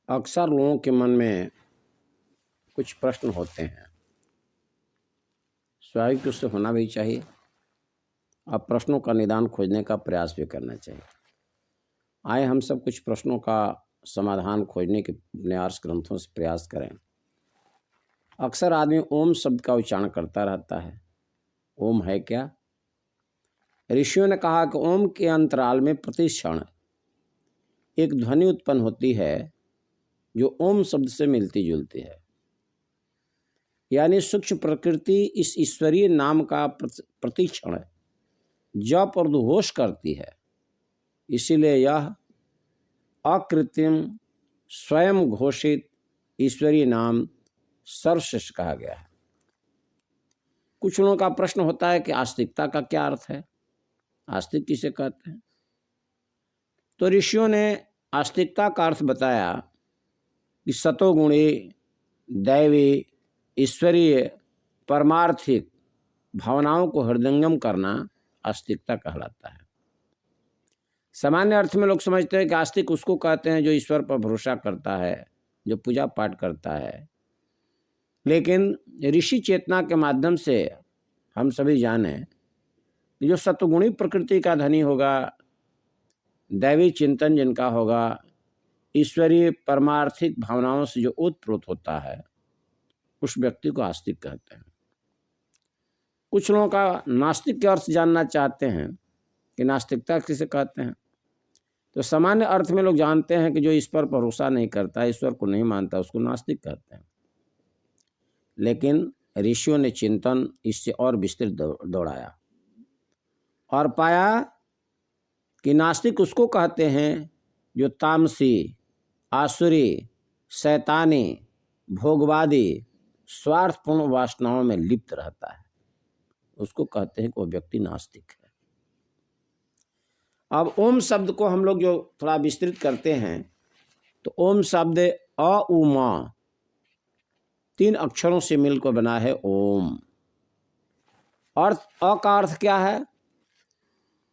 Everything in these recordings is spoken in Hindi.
अक्सर लोगों के मन में कुछ प्रश्न होते हैं, स्वाभाविक रूप से होना भी चाहिए। अब प्रश्नों का निदान खोजने का प्रयास भी करना चाहिए। आए हम सब कुछ प्रश्नों का समाधान खोजने के उपन्यास ग्रंथों से प्रयास करें। अक्सर आदमी ओम शब्द का उच्चारण करता रहता है। ओम है क्या? ऋषियों ने कहा कि ओम के अंतराल में प्रति क्षण एक ध्वनि उत्पन्न होती है जो ओम शब्द से मिलती जुलती है। यानी सूक्ष्म प्रकृति इस ईश्वरीय नाम का प्रतिक्षण जप और उद्घोष करती है। इसीलिए यह अकृत्रिम स्वयं घोषित ईश्वरीय नाम सर्वश्रेष्ठ कहा गया है। कुछ लोगों का प्रश्न होता है कि आस्तिकता का क्या अर्थ है, आस्तिक किसे कहते हैं? तो ऋषियों ने आस्तिकता का अर्थ बताया कि सतोगुणी, दैवी, ईश्वरीय, परमार्थिक भावनाओं को हृदयंगम करना आस्तिकता कहलाता है। सामान्य अर्थ में लोग समझते हैं कि आस्तिक उसको कहते हैं जो ईश्वर पर भरोसा करता है, जो पूजा पाठ करता है। लेकिन ऋषि चेतना के माध्यम से हम सभी जाने कि जो सत्वगुणी प्रकृति का धनी होगा, दैवी चिंतन जिनका होगा, ईश्वरीय परमार्थिक भावनाओं से जो ओतप्रोत होता है, उस व्यक्ति को आस्तिक कहते हैं। कुछ लोगों का नास्तिक के अर्थ जानना चाहते हैं कि नास्तिकता किसे कहते हैं। तो सामान्य अर्थ में लोग जानते हैं कि जो ईश्वर पर भरोसा नहीं करता, ईश्वर को नहीं मानता, उसको नास्तिक कहते हैं। लेकिन ऋषियों ने चिंतन इससे और विस्तृत दौड़ाया और पाया कि नास्तिक उसको कहते हैं जो तामसी, आसुरी, शैतानी, भोगवादी, स्वार्थपूर्ण वासनाओं में लिप्त रहता है, उसको कहते हैं कि वो व्यक्ति नास्तिक है। अब ओम शब्द को हम लोग जो थोड़ा विस्तृत करते हैं तो ओम शब्द अ उ म 3 अक्षरों से मिलकर बना है ओम। अर्थ अ का अर्थ क्या है?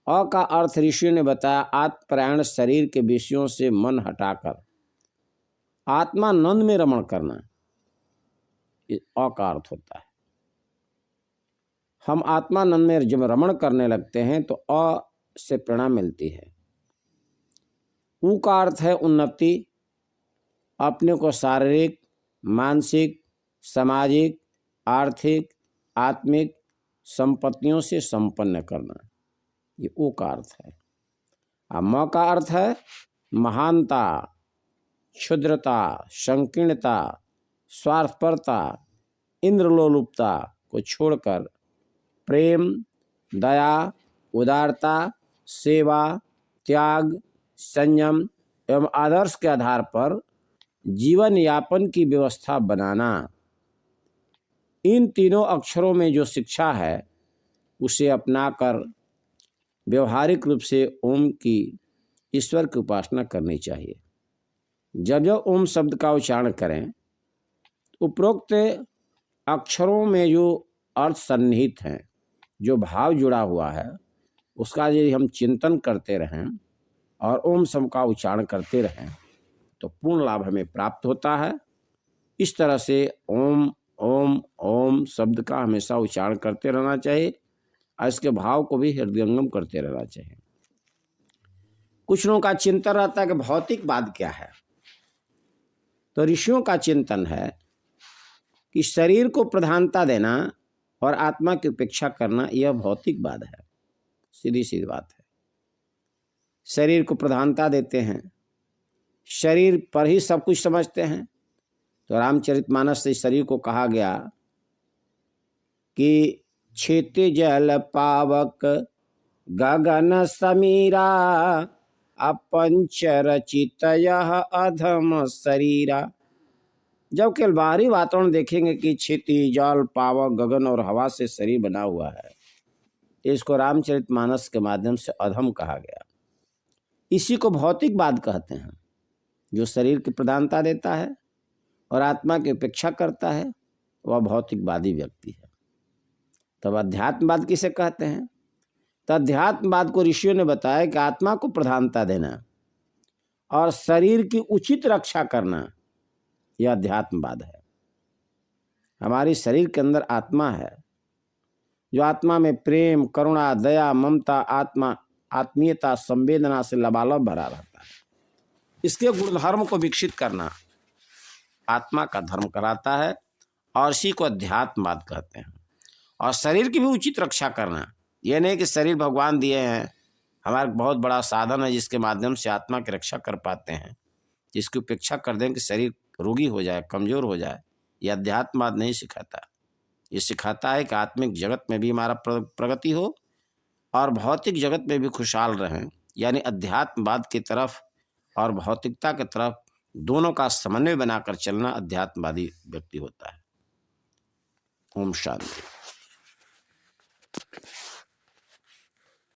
अ का अर्थ ऋषियों ने बताया आत्मपरायण शरीर के विषयों से मन हटाकर आत्मानंद में रमण करना, अ का अर्थ होता है। हम आत्मानंद में जब रमण करने लगते हैं तो अ से प्रेरणा मिलती है। उ का अर्थ है उन्नति, अपने को शारीरिक, मानसिक, सामाजिक, आर्थिक, आत्मिक संपत्तियों से संपन्न करना, ये उ का अर्थ है। अब म का अर्थ है महानता, क्षुद्रता, संकीर्णता, स्वार्थपरता, इंद्रलोलुपता को छोड़कर प्रेम, दया, उदारता, सेवा, त्याग, संयम एवं आदर्श के आधार पर जीवन यापन की व्यवस्था बनाना। इन तीनों अक्षरों में जो शिक्षा है उसे अपनाकर व्यवहारिक रूप से ओम की, ईश्वर की उपासना करनी चाहिए। जब जब ओम शब्द का उच्चारण करें, उपरोक्त अक्षरों में जो अर्थ सन्निहित हैं, जो भाव जुड़ा हुआ है, उसका यदि हम चिंतन करते रहें और ओम शब्द का उच्चारण करते रहें तो पूर्ण लाभ हमें प्राप्त होता है। इस तरह से ओम ओम ओम शब्द का हमेशा उच्चारण करते रहना चाहिए और इसके भाव को भी हृदयंगम करते रहना चाहिए। कुछ लोगों का चिंतन रहता है कि भौतिकवाद क्या है, तो ऋषियों का चिंतन है कि शरीर को प्रधानता देना और आत्मा की उपेक्षा करना, यह भौतिकवाद है। सीधी सीधी बात है। शरीर को प्रधानता देते हैं, शरीर पर ही सब कुछ समझते हैं। तो रामचरितमानस से शरीर को कहा गया कि क्षितिजल पावक गगन समीरा अपंच रचित यह अधम शरीरा। जब केवल बाहरी वातावरण देखेंगे कि क्षिति, जल, पावक, गगन और हवा से शरीर बना हुआ है, तो इसको रामचरितमानस के माध्यम से अधम कहा गया। इसी को भौतिकवाद कहते हैं। जो शरीर की प्रधानता देता है और आत्मा की उपेक्षा करता है, वह भौतिकवादी व्यक्ति है। तब अध्यात्मवाद किसे कहते हैं? तो अध्यात्मवाद को ऋषियों ने बताया कि आत्मा को प्रधानता देना और शरीर की उचित रक्षा करना, यह अध्यात्मवाद है। हमारी शरीर के अंदर आत्मा है, जो आत्मा में प्रेम, करुणा, दया, ममता, आत्मीयता, संवेदना से लबालब भरा रहता है। इसके गुणधर्म को विकसित करना आत्मा का धर्म कराता है और इसी को अध्यात्मवाद कहते हैं। और शरीर की भी उचित रक्षा करना, यह नहीं कि शरीर भगवान दिए हैं, हमारा बहुत बड़ा साधन है जिसके माध्यम से आत्मा की रक्षा कर पाते हैं, जिसकी उपेक्षा कर दें कि शरीर रोगी हो जाए, कमजोर हो जाए, यह अध्यात्मवाद नहीं सिखाता। ये सिखाता है कि आत्मिक जगत में भी हमारा प्रगति हो और भौतिक जगत में भी खुशहाल रहें, यानी अध्यात्मवाद की तरफ और भौतिकता की तरफ दोनों का समन्वय बनाकर चलना अध्यात्मवादी व्यक्ति होता है। ओम शांति।